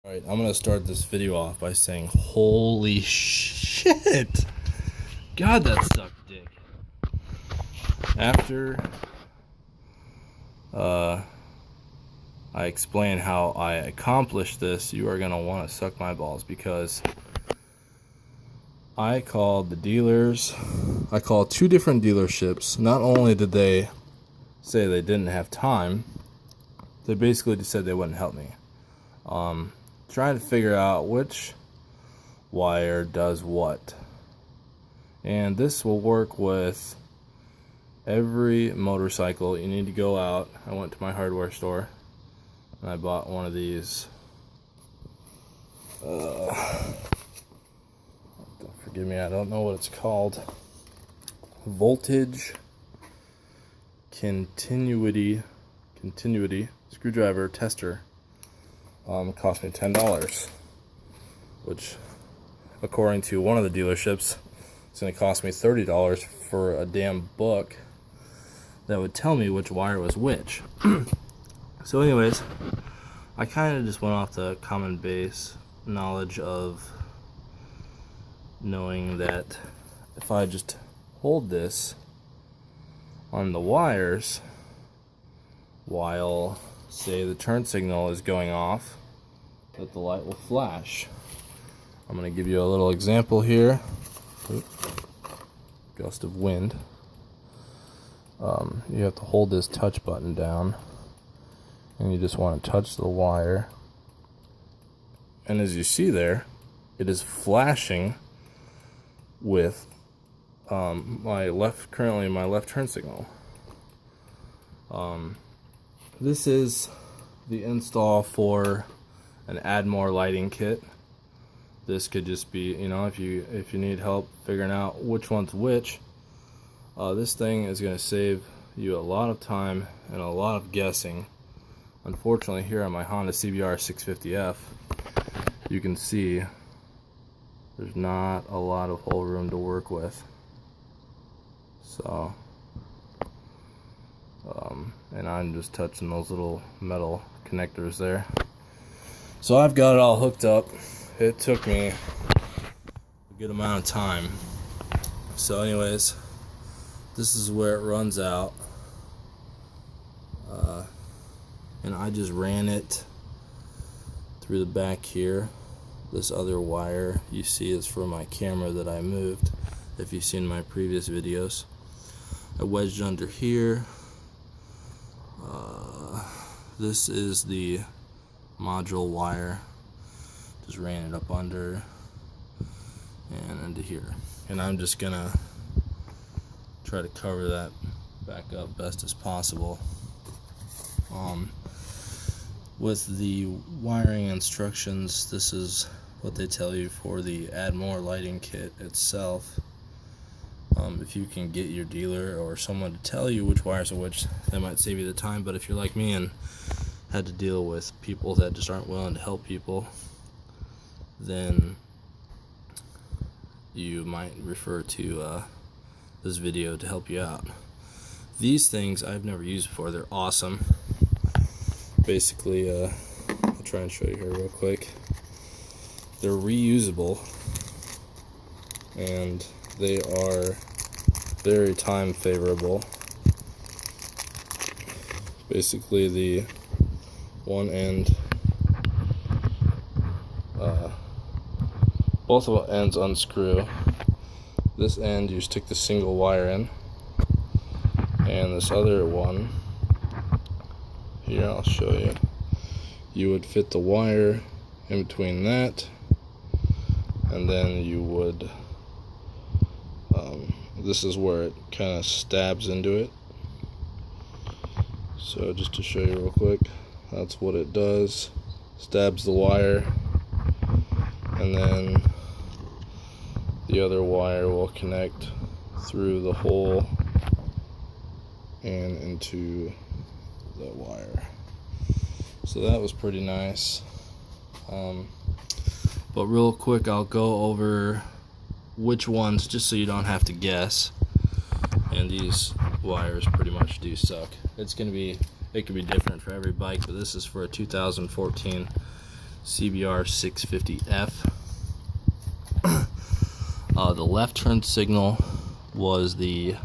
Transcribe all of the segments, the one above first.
Alright, I'm gonna start this video off by saying, holy shit! God, that sucked dick. After I explain how I accomplished this, you are gonna want to suck my balls, because I called the dealers. I called two different dealerships. Not only did they say they didn't have time, they basically just said they wouldn't help me. Trying to figure out which wire does what. And this will work with every motorcycle. You need to go out. I went to my hardware store and I bought one of these. Forgive me, I don't know what it's called. Voltage continuity screwdriver tester. It cost me $10, which, according to one of the dealerships, it's going to cost me $30 for a damn book that would tell me which wire was which. So anyways, I kind of just went off the common base knowledge of knowing that if I just hold this on the wires while, say, the turn signal is going off, that the light will flash. I'm going to give you a little example here. Gust of wind. You have to hold this touch button down, and you just want to touch the wire, and as you see there, it is flashing with currently my left turn signal. This is the install for an Admore lighting kit. This could just be, if you need help figuring out which one's which, this thing is going to save you a lot of time and a lot of guessing. Unfortunately, here on my Honda Cbr650f, you can see there's not a lot of hole room to work with. So and I'm just touching those little metal connectors there. So I've got it all hooked up. It took me a good amount of time. So anyways, this is where it runs out. And I just ran it through the back here. This other wire you see is for my camera that I moved, if you've seen my previous videos. I wedged under here. This is the module wire. Just ran it up under and into here. And I'm just gonna try to cover that back up best as possible. With the wiring instructions, this is what they tell you for the Admore lighting kit itself. If you can get your dealer or someone to tell you which wires are which, that might save you the time. But if you're like me and had to deal with people that just aren't willing to help people, then you might refer to this video to help you out. These things I've never used before. They're awesome. Basically, I'll try and show you here real quick. They're reusable, and they are very time favorable. Basically, the one end, both of the ends unscrew. This end you stick the single wire in, and this other one here, I'll show you. You would fit the wire in between that, and then you would this is where it kind of stabs into it. So just to show you real quick, that's what it does. Stabs the wire, and then the other wire will connect through the hole and into the wire. So that was pretty nice. But real quick, I'll go over which ones, just so you don't have to guess. And these wires pretty much do suck. It could be different for every bike, but this is for a 2014 Cbr650f. The left turn signal was the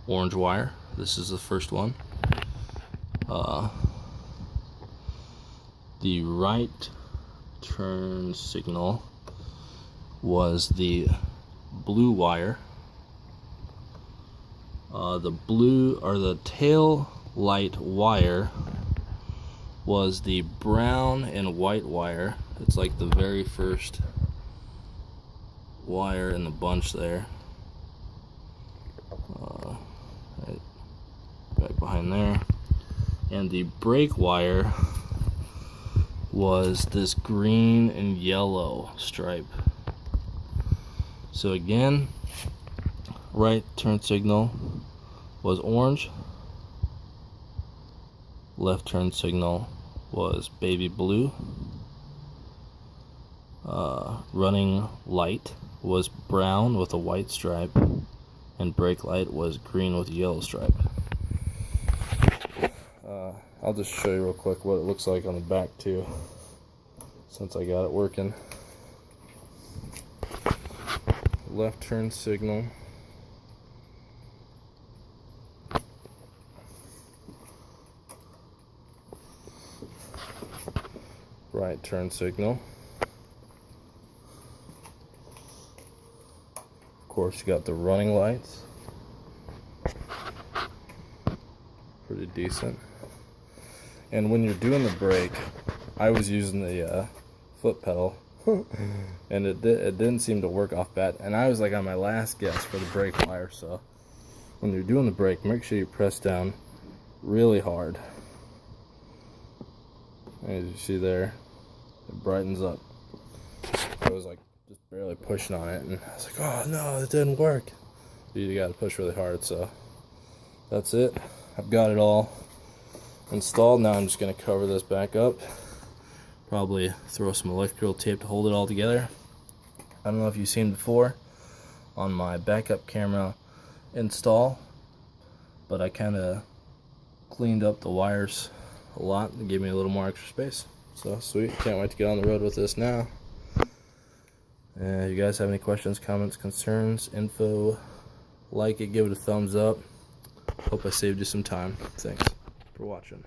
orange wire. This is the first one. The right turn signal was the blue wire. The blue, or the tail light wire, was the brown and white wire. It's like the very first wire in the bunch there. Right behind there. And the brake wire was this green and yellow stripe. So again, right turn signal was orange, left turn signal was baby blue, running light was brown with a white stripe, and brake light was green with a yellow stripe. I'll just show you real quick what it looks like on the back too, since I got it working. Left turn signal, right turn signal. Of course, you got the running lights, pretty decent. And when you're doing the brake, I was using the foot pedal, and it didn't seem to work off bat. And I was like on my last guess for the brake wire. So when you're doing the brake, make sure you press down really hard. As you see there, it brightens up. I was like just barely pushing on it, and I was like, oh no, it didn't work. You got to push really hard. So that's it. I've got it all installed. Now I'm just going to cover this back up, probably throw some electrical tape to hold it all together. I don't know if you've seen before on my backup camera install, but I kind of cleaned up the wires a lot and gave me a little more extra space. So sweet, can't wait to get on the road with this now. If you guys have any questions, comments, concerns, info, like it, give it a thumbs up. Hope I saved you some time. Thanks for watching.